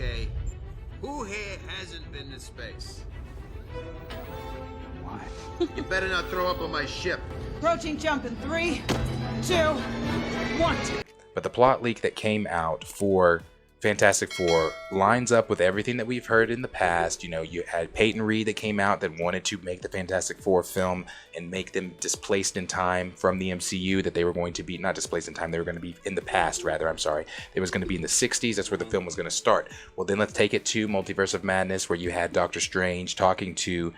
Okay, who here hasn't been to space? Why? You better not throw up on my ship. Approaching jump in 3, 2, 1. But the plot leak that came out for Fantastic Four lines up with everything that we've heard in the past. You know, you had Peyton Reed that came out that wanted to make the Fantastic Four film and make them displaced in time from the MCU, that they were going to be, not displaced in time, they were going to be in the past, rather, I'm sorry. It was going to be in the 60s, that's where the film was going to start. Well, then let's take it to Multiverse of Madness, where you had Doctor Strange talking to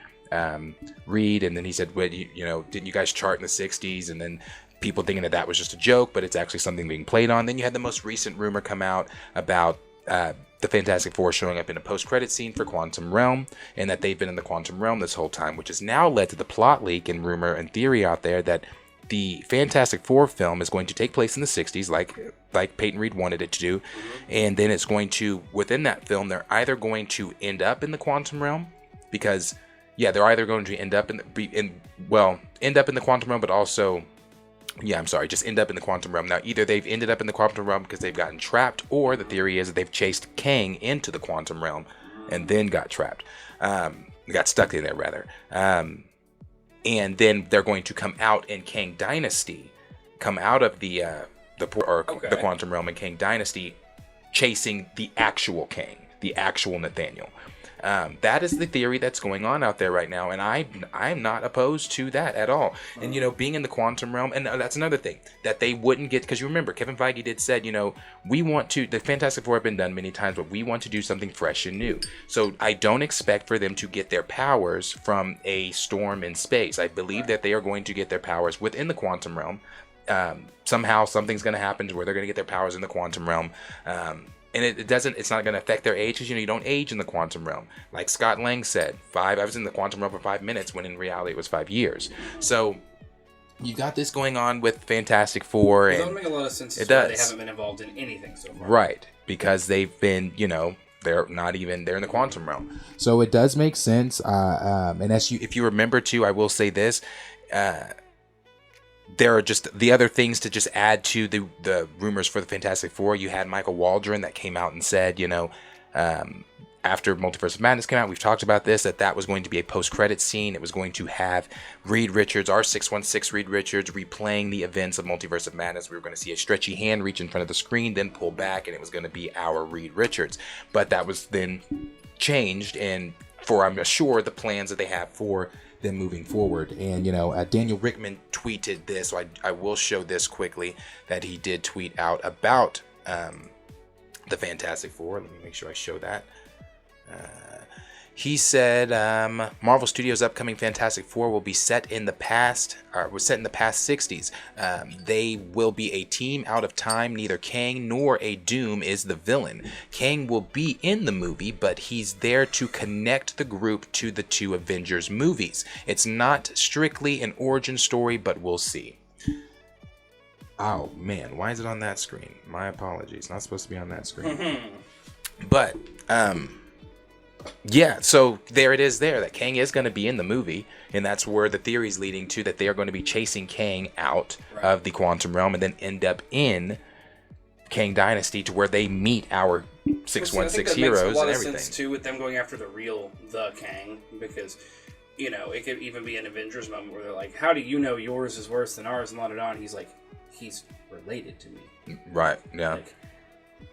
Reed, and then he said, well, you know, didn't you guys chart in the 60s? And then people thinking that that was just a joke, but it's actually something being played on. Then you had the most recent rumor come out about the Fantastic Four showing up in a post-credit scene for Quantum Realm, and that they've been in the Quantum Realm this whole time, which has now led to the plot leak and rumor and theory out there that the Fantastic Four film is going to take place in the 60s, like Peyton Reed wanted it to do, and then it's going to, within that film, they're either going to end up in the Quantum Realm, because, yeah, they're either going to end up in the Quantum Realm, but also, yeah, I'm sorry, just end up in the Quantum Realm. Now, either they've ended up in the Quantum Realm because they've gotten trapped, or the theory is that they've chased Kang into the Quantum Realm and then got trapped. Got stuck in there, rather. And then they're going to come out in Kang Dynasty, come out of the Quantum Realm in Kang Dynasty, chasing the actual Kang, the actual Nathaniel. That is the theory that's going on out there right now, and I'm not opposed to that at all. And, you know, being in the Quantum Realm, and that's another thing that they wouldn't get, because you remember Kevin Feige did said, you know, the Fantastic Four have been done many times, but we want to do something fresh and new. So I don't expect for them to get their powers from a storm in space. I believe that they are going to get their powers within the Quantum Realm. Somehow something's going to happen to where they're going to get their powers in the Quantum Realm. And it's not going to affect their age, because, you know, you don't age in the Quantum Realm. Like Scott Lang said, I was in the Quantum Realm for 5 minutes, when in reality it was 5 years. So you got this going on with Fantastic Four. It doesn't make a lot of sense. It does. They haven't been involved in anything so far. Right. Because they've been, you know, they're in the Quantum Realm. So it does make sense. And if you remember too, I will say this, there are just the other things to just add to the rumors for the Fantastic Four. You had Michael Waldron that came out and said, you know, after Multiverse of Madness came out, we've talked about this, that was going to be a post-credit scene. It was going to have Reed Richards, our 616 Reed Richards, replaying the events of Multiverse of Madness. We were going to see a stretchy hand reach in front of the screen, then pull back, and it was going to be our Reed Richards. But that was then changed, and for, I'm sure, the plans that they have for them moving forward. And, you know, Daniel Rickman tweeted this, so I will show this quickly, that he did tweet out about the Fantastic Four. Let me make sure I show that. He said Marvel Studios' upcoming Fantastic Four will be set in the past 60s. They will be a team out of time. Neither Kang nor a Doom is the villain. Kang will be in the movie, but he's there to connect the group to the two Avengers movies. It's not strictly an origin story, but we'll see. Oh man, why is it on that screen? My apologies. Not supposed to be on that screen. But yeah, so there it is there, that Kang is going to be in the movie, and that's where the theory's leading to, that they are going to be chasing Kang out of the Quantum Realm and then end up in Kang Dynasty, to where they meet our 616 heroes and everything. Makes a lot of sense too, with them going after the Kang, because, you know, it could even be an Avengers moment where they're like, how do you know yours is worse than ours, and and he's like, he's related to me. Right,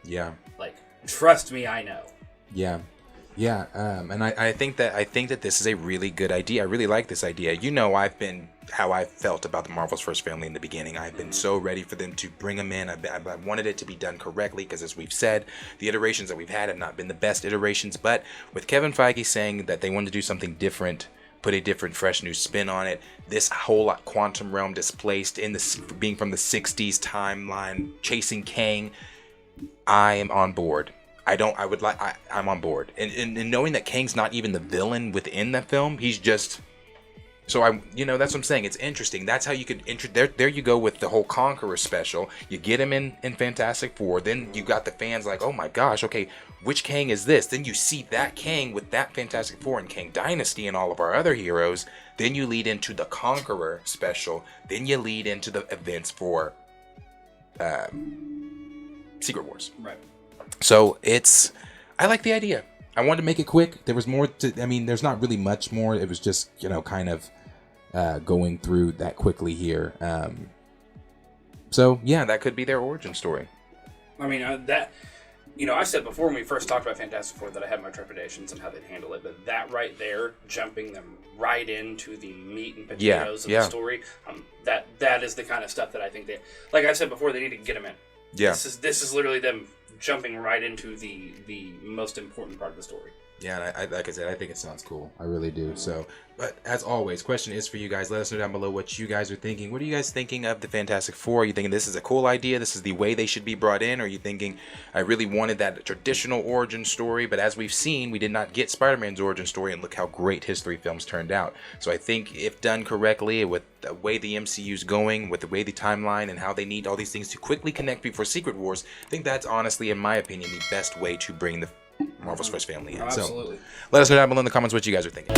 yeah. Like, trust me, I know. Yeah. Yeah, and I think that this is a really good idea. I really like this idea. You know, how I felt about the Marvel's First Family in the beginning. I've been so ready for them to bring them in. I wanted it to be done correctly, because, as we've said, the iterations that we've had have not been the best iterations. But with Kevin Feige saying that they wanted to do something different, put a different, fresh, new spin on it, this whole Quantum Realm displaced in being from the 60s timeline, chasing Kang, I am on board. I'm on board. And knowing that Kang's not even the villain within that film, he's just, so that's what I'm saying. It's interesting. That's how you could there you go with the whole Conqueror special. You get him in Fantastic Four, then you got the fans like, oh my gosh, okay, which Kang is this? Then you see that Kang with that Fantastic Four and Kang Dynasty and all of our other heroes. Then you lead into the Conqueror special. Then you lead into the events for Secret Wars. Right. So I like the idea. I wanted to make it quick. There was more to, I mean, there's not really much more. It was just, you know, kind of going through that quickly here. So, yeah, that could be their origin story. I mean, I said before when we first talked about Fantastic Four that I had my trepidations and how they'd handle it, but that right there, jumping them right into the meat and potatoes of the story, that is the kind of stuff that I think like I said before, they need to get them in. Yeah. This is literally them jumping right into the most important part of the story. Yeah, and like I said, I think it sounds cool. I really do. So, but as always, question is for you guys. Let us know down below what you guys are thinking. What are you guys thinking of the Fantastic Four? Are you thinking this is a cool idea? This is the way they should be brought in? Or are you thinking, I really wanted that traditional origin story, but as we've seen, we did not get Spider-Man's origin story, and look how great his 3 films turned out. So I think if done correctly, with the way the MCU's going, with the way the timeline and how they need all these things to quickly connect before Secret Wars, I think that's honestly, in my opinion, the best way to bring the Marvel's first family in. Absolutely. So let us know down below in the comments what you guys are thinking.